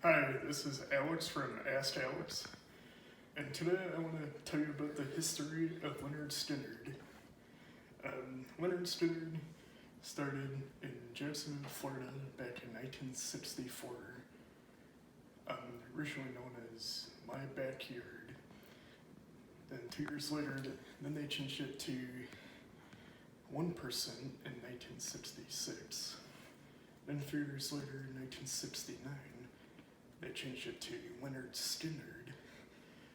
Hi, this is Alex from Ask Alex, and today I want to tell you about the history of Lynyrd Skynyrd. Lynyrd Skynyrd started in Jacksonville, Florida back in 1964, originally known as My Backyard. Then 2 years later, then they changed it to 1% in 1966. Then 3 years later, in 1969, they changed it to Lynyrd Skynyrd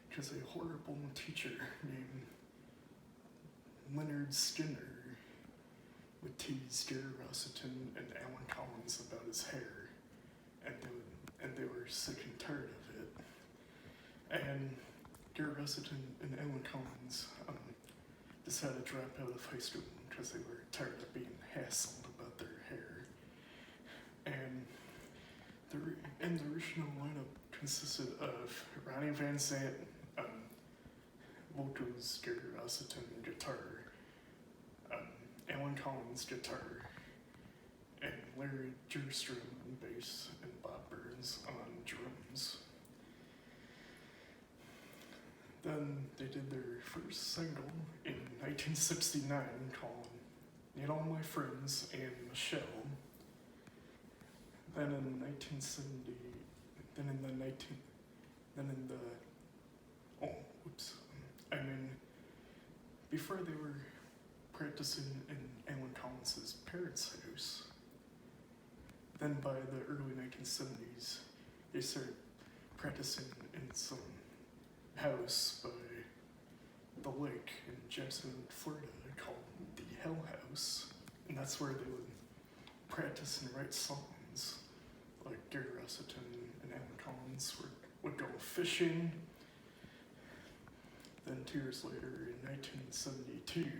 because a horrible teacher named Lynyrd Skynyrd would tease Gary Rossington and Alan Collins about his hair, and they were sick and tired of it. And Gary Rossington and Alan Collins decided to drop out of high school because they were tired of being hassled about their hair. And the original lineup consisted of Ronnie Van Zant, vocals, Gary Rossington, guitar, Alan Collins, guitar, and Larry Jerstrom on bass, and Bob Burns on drums. Then they did their first single in 1969 called Need All My Friends and Michelle. Then in 1970, before they were practicing in Alan Collins' parents' house, then by the early 1970s, they started practicing in some house by the lake in Jacksonville, Florida, called the Hell House, and that's where they would practice and write songs. Like Gary Rossington and Alan Collins would go fishing. Then 2 years later, in 1972,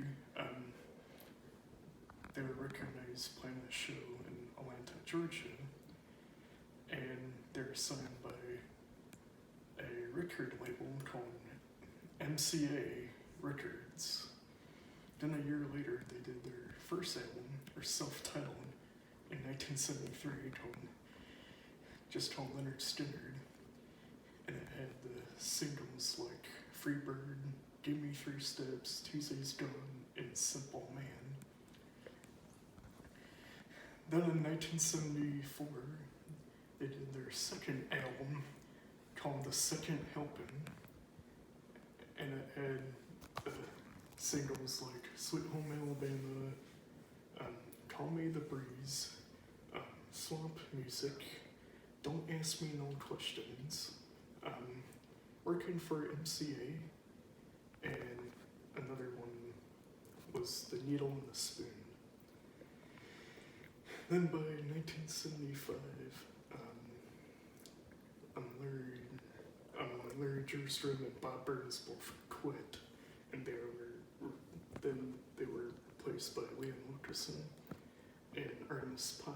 they were recognized playing a show in Atlanta, Georgia, and they were signed by a record label called MCA Records. Then a year later, they did their first album, or self-titled, in 1973 called Lynyrd Skynyrd, and it had the singles like Freebird, Give Me 3 Steps, Tuesday's Gone, and Simple Man. Then in 1974, they did their second album called The Second Helping, and it had singles like Sweet Home Alabama, Call Me the Breeze, Swamp Music, Don't Ask Me No Questions, Working for MCA, and another one was The Needle and the Spoon. Then by 1975, Larry Jerstrom and Bob Burns both quit, and they were replaced by Liam Wilkerson and Ernest Pyle.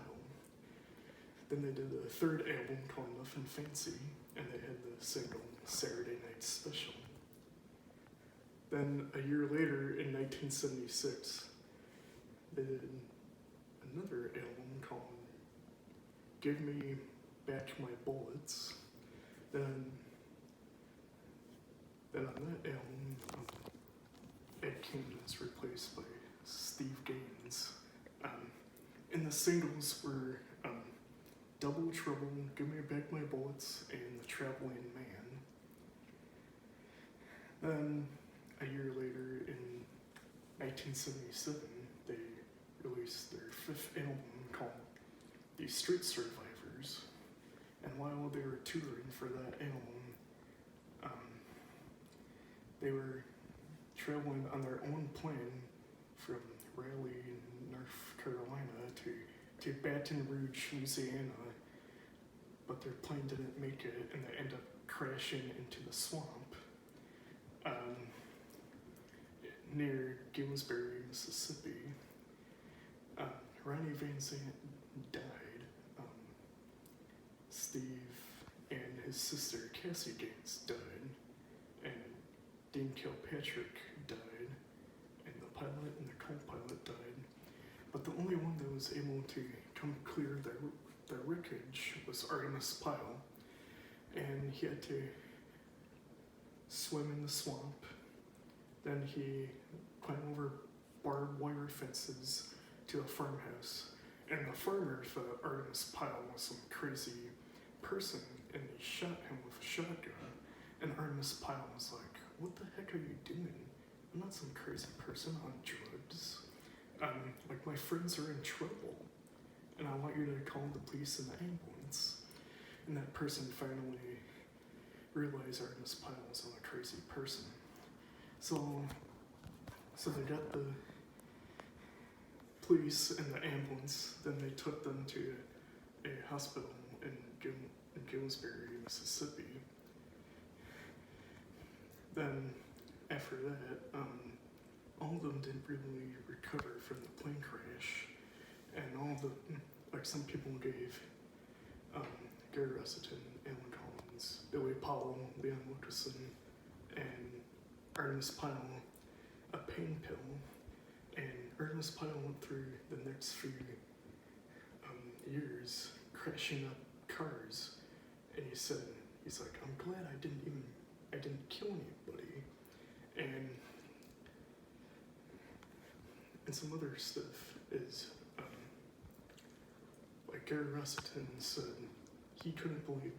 Then they did a third album called Nothing Fancy, and they had the single Saturday Night Special. Then a year later, in 1976, they did another album called Give Me Back My Bullets. Then on that album, Ed King was replaced by Steve Gaines. And the singles were Double Trouble, Give Me Back My Bullets, and The Traveling Man. Then, a year later, in 1977, they released their 5th album called The Street Survivors. And while they were touring for that album, they were traveling on their own plane from Raleigh, North Carolina to Baton Rouge, Louisiana, but their plane didn't make it, and they ended up crashing into the swamp near Gillsbury, Mississippi. Ronnie Van Zant died. Steve and his sister Cassie Gaines died, and Dean Kilpatrick died, and the pilot and the co-pilot died. But the only one that was able to come clear their wreckage was Artemis Pyle, and he had to swim in the swamp. Then he climbed over barbed wire fences to a farmhouse, and the farmer thought Artemis Pyle was some crazy person, and he shot him with a shotgun. And Artemis Pyle was like, "What the heck are you doing? I'm not some crazy person on drugs. Like, my friends are in trouble, and I want you to call the police and the ambulance." And that person finally realized Artemis Pyle was not a crazy person. So they got the police and the ambulance, then they took them to a hospital in Gillsbury, Mississippi. Then, after that, all of them didn't really recover from the plane crash, and some people gave Gary Russellton, Alan Collins, Billy Powell, Leon Wilkerson, and Artemis Pyle a pain pill, and Artemis Pyle went through the next few years crashing up cars, and he's like, "I'm glad I didn't kill anybody," and some other stuff is like Gary Russellton said he couldn't believe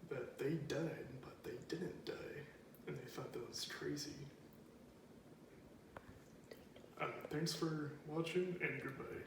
that they died, but they didn't die, and they thought that was crazy. Thanks for watching, and goodbye.